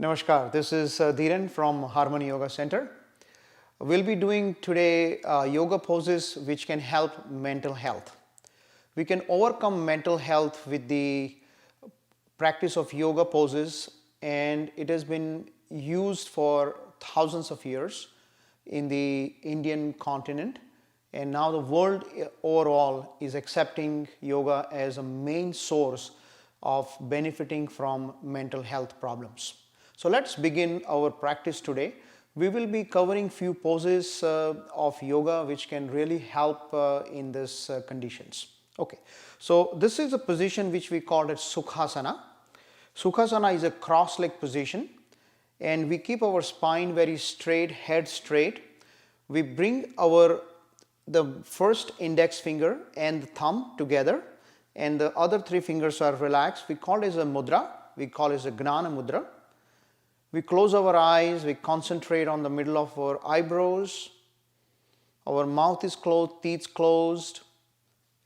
Namaskar, this is Dhiren from Harmony Yoga Center. We'll be doing today yoga poses which can help mental health. We can overcome mental health with the practice of yoga poses, and it has been used for thousands of years in the Indian continent, and now the world overall is accepting yoga as a main source of benefiting from mental health problems. So let's begin our practice today. We will be covering few poses of yoga which can really help in these conditions. Okay, so this is a position which we call it Sukhasana. Sukhasana is a cross-leg position, and we keep our spine very straight, head straight. We bring the first index finger and the thumb together, and the other three fingers are relaxed. We call it as a mudra. We call it as a Gnana mudra. We close our eyes, we concentrate on the middle of our eyebrows, our mouth is closed, teeth closed,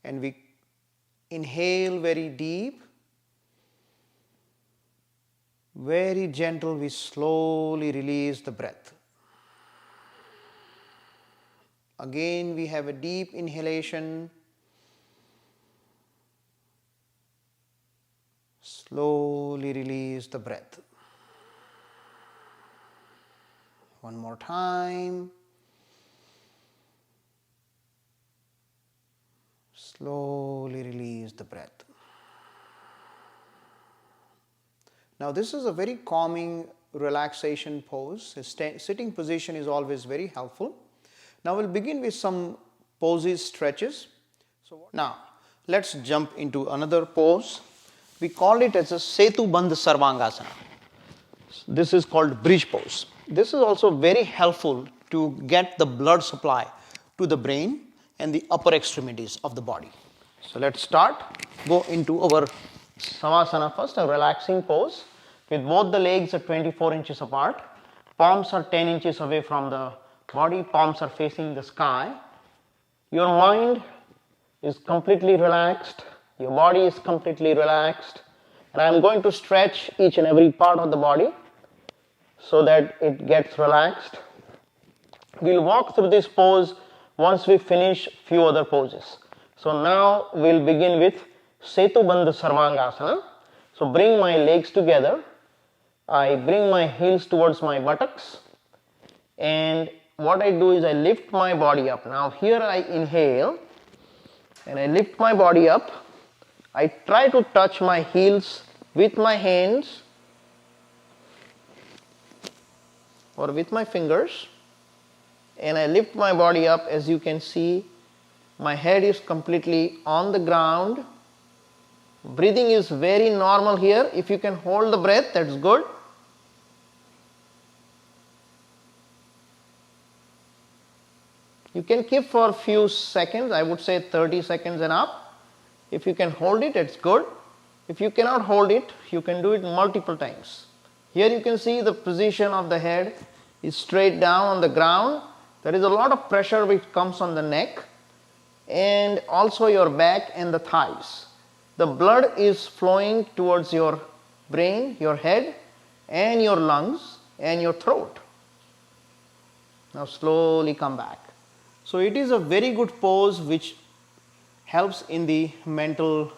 and we inhale very deep. Very gentle, we slowly release the breath. Again, we have a deep inhalation. Slowly release the breath. One more time. Slowly release the breath. Now this is a very calming relaxation pose. A sitting position is always very helpful. Now we'll begin with some poses, stretches. Now let's jump into another pose. We call it as a Setu Bandh Sarvangasana. This is called bridge pose. This is also very helpful to get the blood supply to the brain and the upper extremities of the body. So let's start. Go into our Savasana first, a relaxing pose with both the legs are 24 inches apart. Palms are 10 inches away from the body. Palms are facing the sky. Your mind is completely relaxed. Your body is completely relaxed. And I am going to stretch each and every part of the body so that it gets relaxed. We'll walk through this pose once we finish few other poses. So now we'll begin with Setu Bandh Sarvangasana. So bring my legs together. I bring my heels towards my buttocks, and what I do is I lift my body up. Now here I inhale and I lift my body up. I try to touch my heels with my hands or with my fingers, and I lift my body up. As you can see, my head is completely on the ground. Breathing is very normal here. If you can hold the breath, that's good. You can keep for a few seconds, I would say 30 seconds and up. If you can hold it, it's good. If you cannot hold it, you can do it multiple times. Here you can see the position of the head is straight down on the ground. There is a lot of pressure which comes on the neck and also your back and the thighs. The blood is flowing towards your brain, your head, and your lungs and your throat. Now slowly come back. So it is a very good pose which helps in the mental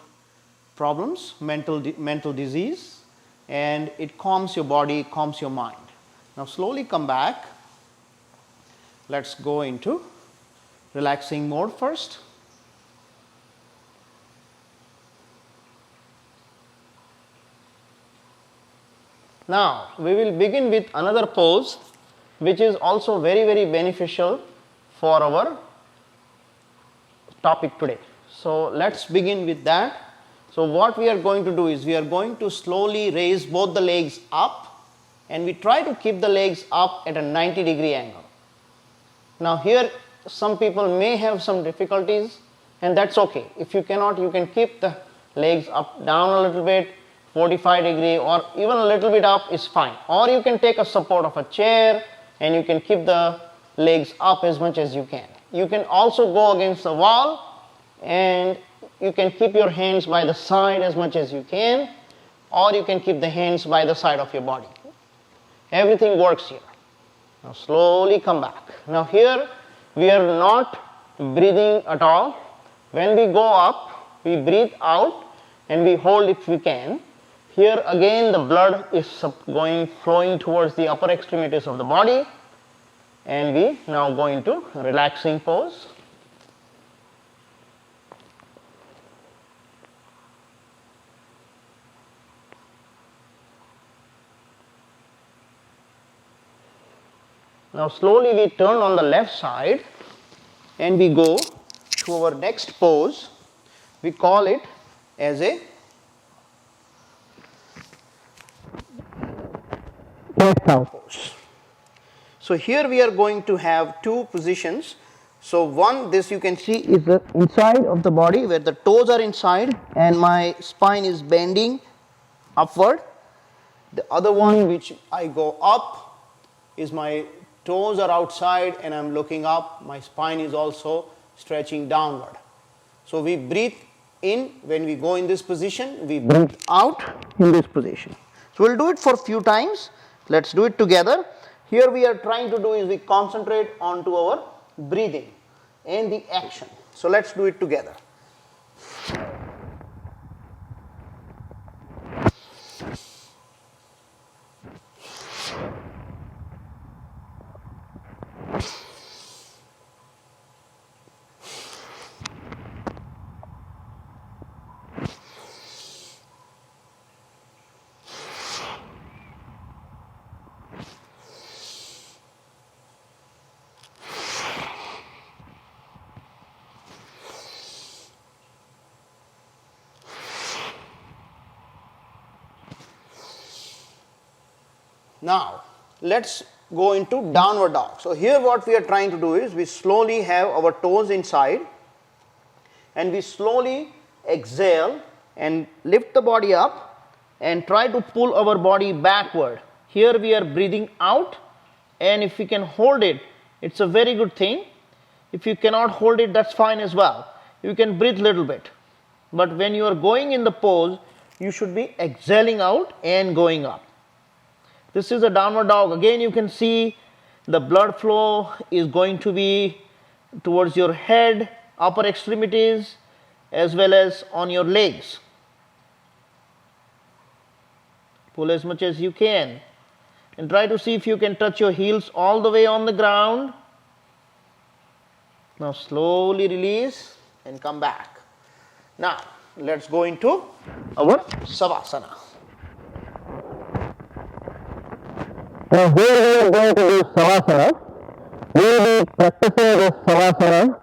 problems, mental disease, and it calms your body, calms your mind. Now slowly come back. Let's go into relaxing mode first. Now we will begin with another pose which is also very, very beneficial for our topic today. So let's begin with that. So what we are going to do is we are going to slowly raise both the legs up, and we try to keep the legs up at a 90-degree angle. Now here some people may have some difficulties, and that's okay. If you cannot, you can keep the legs up, down a little bit, 45 degree, or even a little bit up is fine. Or you can take a support of a chair and you can keep the legs up as much as you can. You can also go against the wall and you can keep your hands by the side as much as you can, or you can keep the hands by the side of your body. Everything works here. Now slowly come back. Now here we are not breathing at all. When we go up, we breathe out and we hold if we can. Here again the blood is flowing towards the upper extremities of the body, and we now go into relaxing pose. Now slowly we turn on the left side and we go to our next pose. We call it as a cat cow pose. So here we are going to have two positions. So one, this you can see is the inside of the body where the toes are inside and my spine is bending upward. The other one which I go up is my toes are outside and I am looking up, my spine is also stretching downward. So we breathe in when we go in this position, we breathe out in this position. So we will do it for a few times. Let us do it together. Here we are trying to do is we concentrate onto our breathing and the action. So let us do it together. Now let us go into downward dog. So here what we are trying to do is we slowly have our toes inside and we slowly exhale and lift the body up and try to pull our body backward. Here we are breathing out, and if we can hold it, it's a very good thing. If you cannot hold it, that's fine as well. You can breathe a little bit. But when you are going in the pose, you should be exhaling out and going up. This is a downward dog. Again you can see the blood flow is going to be towards your head, upper extremities as well as on your legs. Pull as much as you can and try to see if you can touch your heels all the way on the ground. Now slowly release and come back. Now let us go into our Savasana. Now here we are going to do Savasana. We will be practicing this Savasana.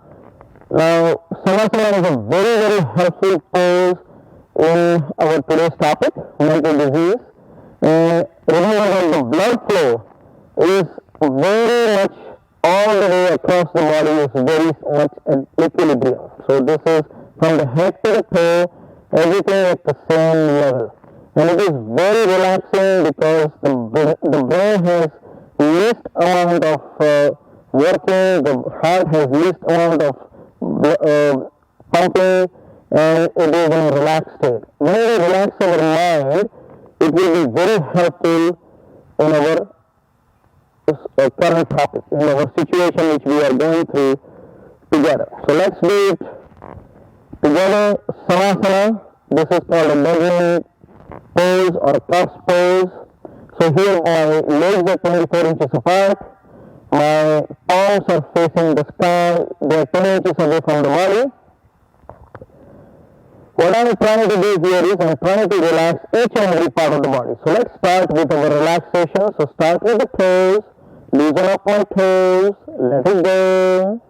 Now Savasana is a very helpful pose in our today's topic, mental disease. Remember that the blood flow is very much all the way across the body, is very much in equilibrium. So this is from the head to the toe, everything at the same level. And it is very relaxing because the brain has least amount of working, the heart has least amount of pumping, and it is in a relaxed state. When we relax our mind, it will be very helpful in our current topic, in our situation which we are going through together. So let's do it together. Savasana. This is called a beginning pose or cross pose. So here my legs are 24 inches apart, my palms are facing the sky, they are 10 inches away from the body. What I am trying to do here is I am trying to relax each and every part of the body. So let's start with our relaxation. So start with the toes, loosen up my toes, let it go,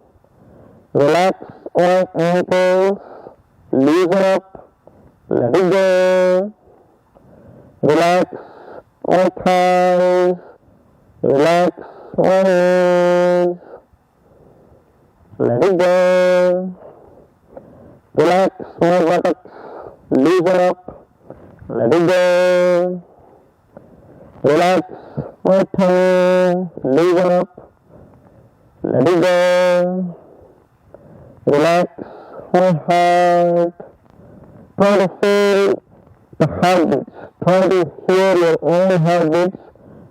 relax my ankles, loosen up, let it go. Relax my thighs, relax my knees, let it go. Relax my buttocks, loosen up, let it go. Relax my tongue, loosen up, let it go. Relax my heart, try to feel the heartbeats. Try to hear your own heartbeats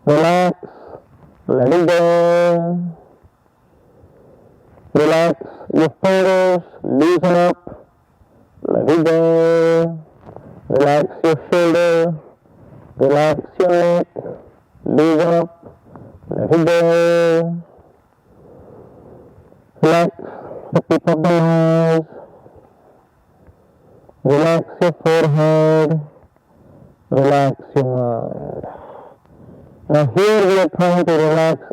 Relax. Let it go. Relax your fingers. Loosen up. Let it go. Relax your shoulder. Relax your neck. Loosen up. Let it go. Relax the tip of the nose. Relax your forehead. Relax your mind. Now here we are trying to relax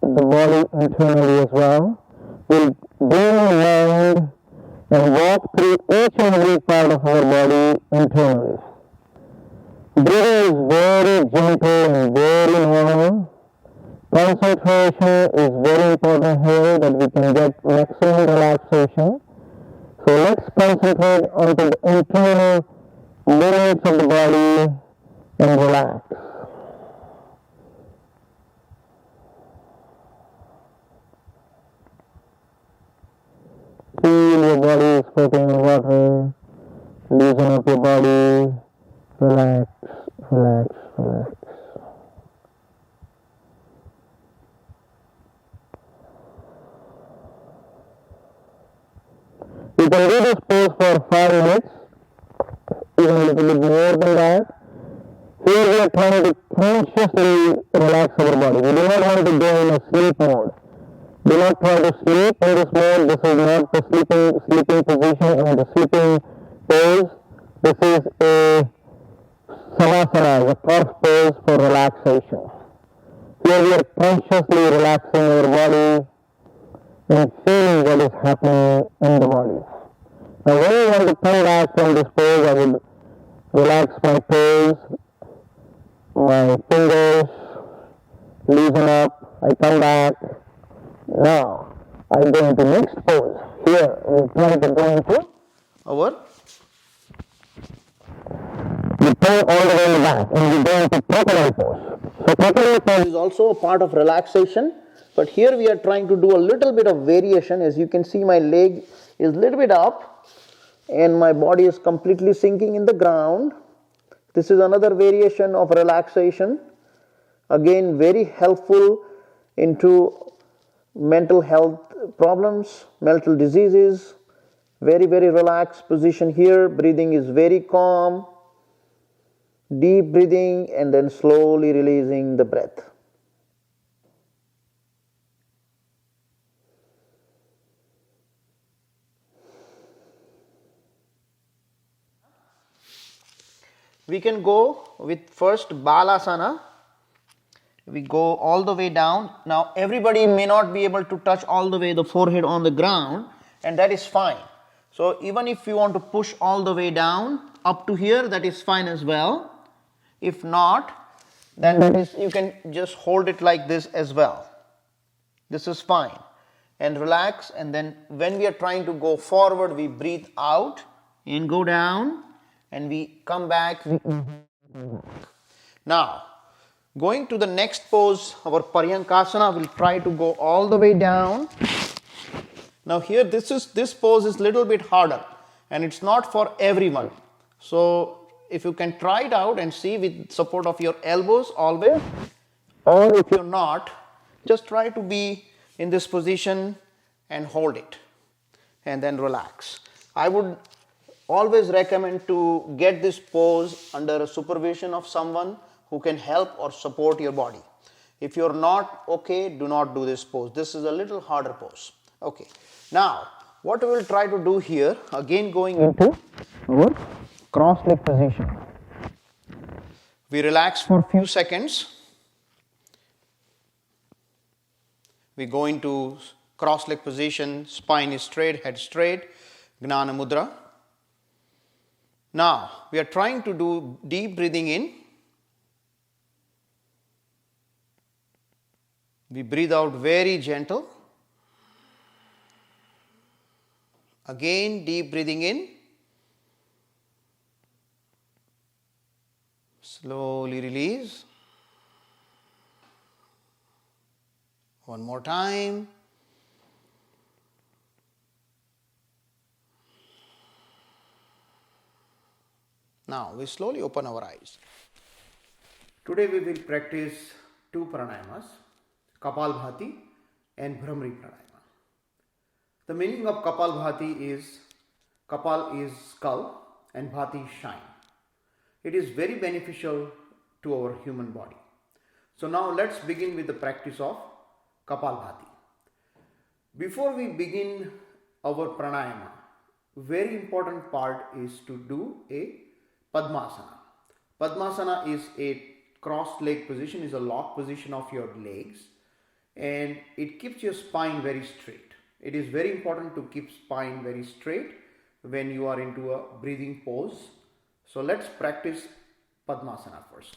the body internally as well. We'll bring the mind and walk through each and every part of our body internally. Breathing is very gentle and very normal. Concentration is very important here that we can get maximum relaxation. So let's concentrate on the internal movements of the body and relax. Feel your body is floating in water. Loosen up your body. Relax, relax, relax. You can do this pose for 5 minutes, even a little bit more than that. Here we are trying to consciously relax our body. We do not want to go in a sleep mode. Do not try to sleep in this mode. This is not the sleeping position or the sleeping pose. This is a savasana, a cross pose for relaxation. Here we are consciously relaxing our body and feeling what is happening in the body. Now when you want to come back from this pose, I will relax my toes, my fingers, loosen up, I come back. Now I go into next pose. Here we are trying to go into our we turn all the way in the back and we go into crocodile pose. So crocodile pose is also a part of relaxation, but here we are trying to do a little bit of variation. As you can see, my leg is a little bit up and my body is completely sinking in the ground. This is another variation of relaxation, again very helpful into mental health problems, mental diseases. Very relaxed position here. Breathing is very calm. Deep breathing and then slowly releasing the breath. We can go with first Balasana. We go all the way down. Now everybody may not be able to touch all the way the forehead on the ground, and that is fine. So even if you want to push all the way down up to here, that is fine as well. If not, then that is, you can just hold it like this as well. This is fine. And relax, and then when we are trying to go forward, we breathe out and go down and we come back. Now, going to the next pose, our Paryankasana, will try to go all the way down. Now here this pose is little bit harder and it's not for everyone. So if you can try it out and see with support of your elbows always, or if you're not, just try to be in this position and hold it and then relax. I would always recommend to get this pose under a supervision of someone who can help or support your body. If you're not okay, do not do this pose. This is a little harder pose. Okay. Now, what we will try to do here, again going into our cross leg position. We relax for a few seconds. We go into cross leg position, spine is straight, head straight, Gnana Mudra. Now, we are trying to do deep breathing in. We breathe out very gentle. Again, deep breathing in. Slowly release. One more time. Now we slowly open our eyes. Today we will practice two pranayamas, Kapalbhati and Bhramri pranayama. The meaning of Kapalbhati is Kapal is skull and Bhati is shine. It is very beneficial to our human body. So now let's begin with the practice of Kapalbhati. Before we begin our pranayama, very important part is to do a Padmasana. Padmasana is a crossed leg position, is a lock position of your legs, and it keeps your spine very straight. It is very important to keep spine very straight when you are into a breathing pose. So let's practice Padmasana first.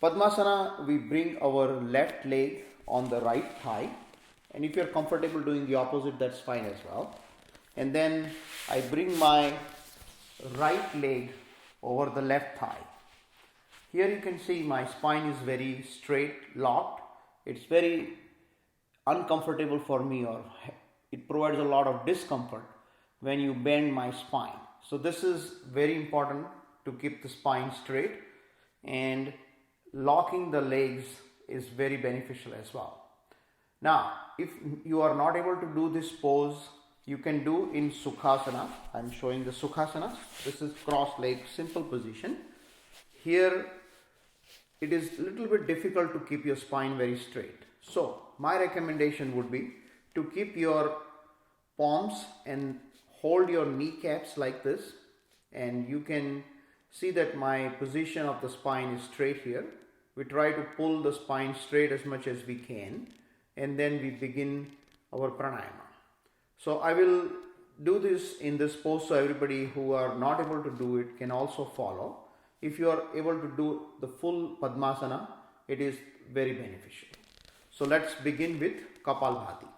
Padmasana, we bring our left leg on the right thigh, and if you are comfortable doing the opposite, that's fine as well. And then I bring my right leg over the left thigh. Here you can see my spine is very straight, locked. It's very uncomfortable for me, or it provides a lot of discomfort when you bend my spine. So this is very important to keep the spine straight, and locking the legs is very beneficial as well. Now, if you are not able to do this pose, you can do in Sukhasana. I am showing the Sukhasana. This is cross leg, simple position. Here it is a little bit difficult to keep your spine very straight. So my recommendation would be to keep your palms and hold your kneecaps like this, and you can see that my position of the spine is straight here. We try to pull the spine straight as much as we can, and then we begin our pranayama. So I will do this in this pose so everybody who are not able to do it can also follow. If you are able to do the full Padmasana, it is very beneficial. So let's begin with Kapalbhati.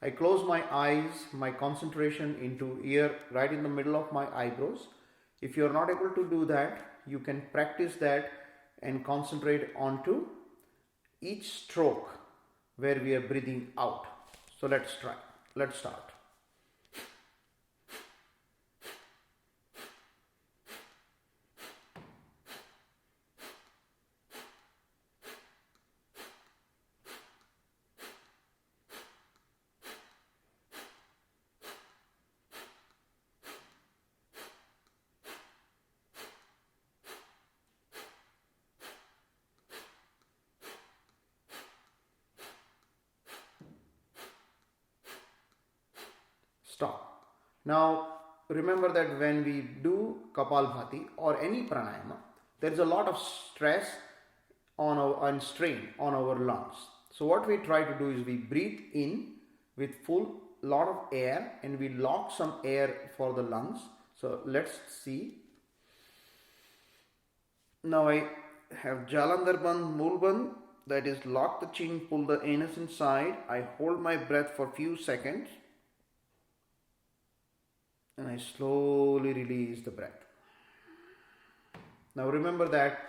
I close my eyes, my concentration into ear right in the middle of my eyebrows. If you are not able to do that, you can practice that and concentrate onto each stroke where we are breathing out. So let's try. Let's start. Stop. Now remember that when we do Kapalbhati or any pranayama, there is a lot of stress on and strain on our lungs. So what we try to do is we breathe in with full lot of air, and we lock some air for the lungs. So let's see. Now I have Jalandhar Bandh, Mool Bandh, that is lock the chin, pull the anus inside. I hold my breath for few seconds, and I slowly release the breath. Now remember that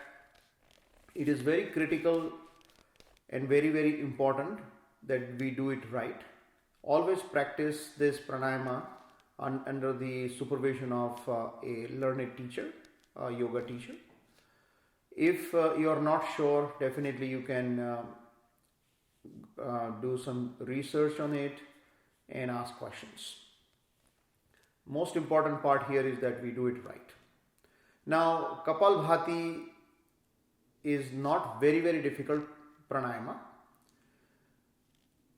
it is very critical and very, very important that we do it right. Always practice this pranayama under the supervision of a learned teacher, a yoga teacher. If you are not sure, definitely you can do some research on it and ask questions. Most important part here is that we do it right. Now Kapalbhati is not very, very difficult pranayama.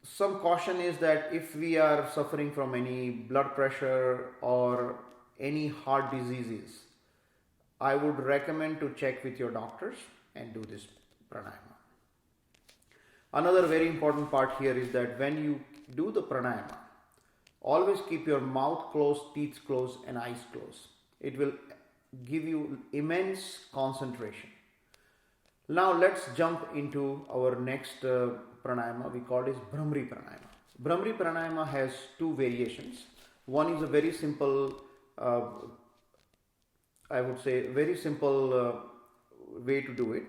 Some caution is that if we are suffering from any blood pressure or any heart diseases, I would recommend to check with your doctors and do this pranayama. Another very important part here is that when you do the pranayama, always keep your mouth closed, teeth closed and eyes closed. It will give you immense concentration. Now let's jump into our next pranayama. We call it Bhramri pranayama. Bhramri pranayama has two variations. One is a very simple, I would say very simple way to do it,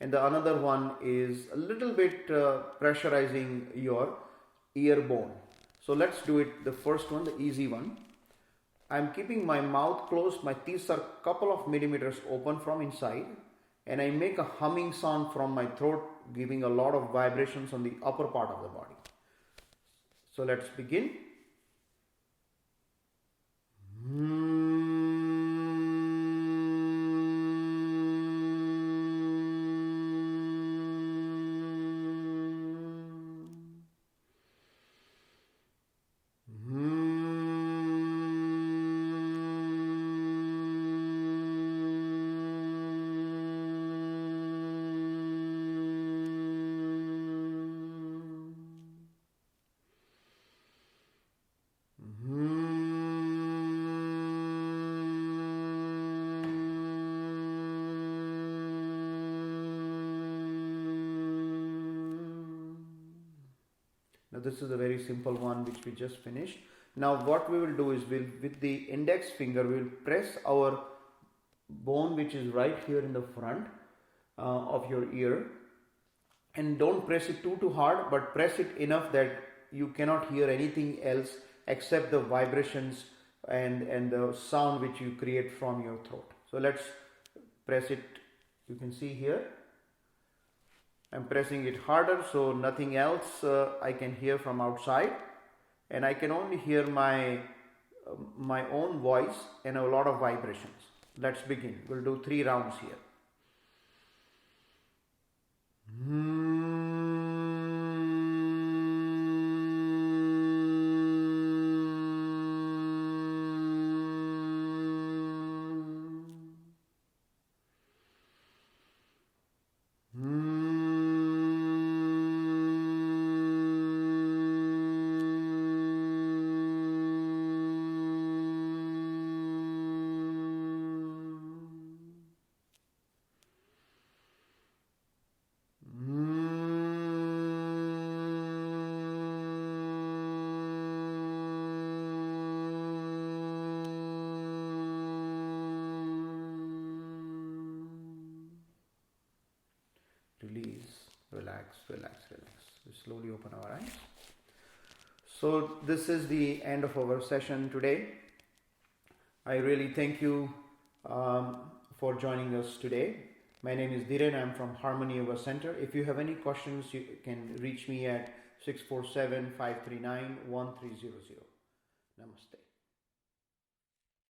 and the another one is a little bit pressurizing your ear bone. So let's do it, the first one, the easy one. I'm keeping my mouth closed, my teeth are couple of millimeters open from inside, and I make a humming sound from my throat, giving a lot of vibrations on the upper part of the body. So let's begin. Now this is a very simple one which we just finished. Now what we will do is with the index finger we will press our bone which is right here in the front of your ear, and don't press it too hard, but press it enough that you cannot hear anything else except the vibrations and the sound which you create from your throat. So let's press it. You can see here I'm pressing it harder, so nothing else I can hear from outside, and I can only hear my own voice and a lot of vibrations. Let's begin. We'll do 3 rounds here. Release, relax, relax, relax. We slowly open our eyes. So this is the end of our session today. I really thank you for joining us today. My name is Dhiren. I'm from Harmony Yoga Center. If you have any questions, you can reach me at 647-539-1300. Namaste.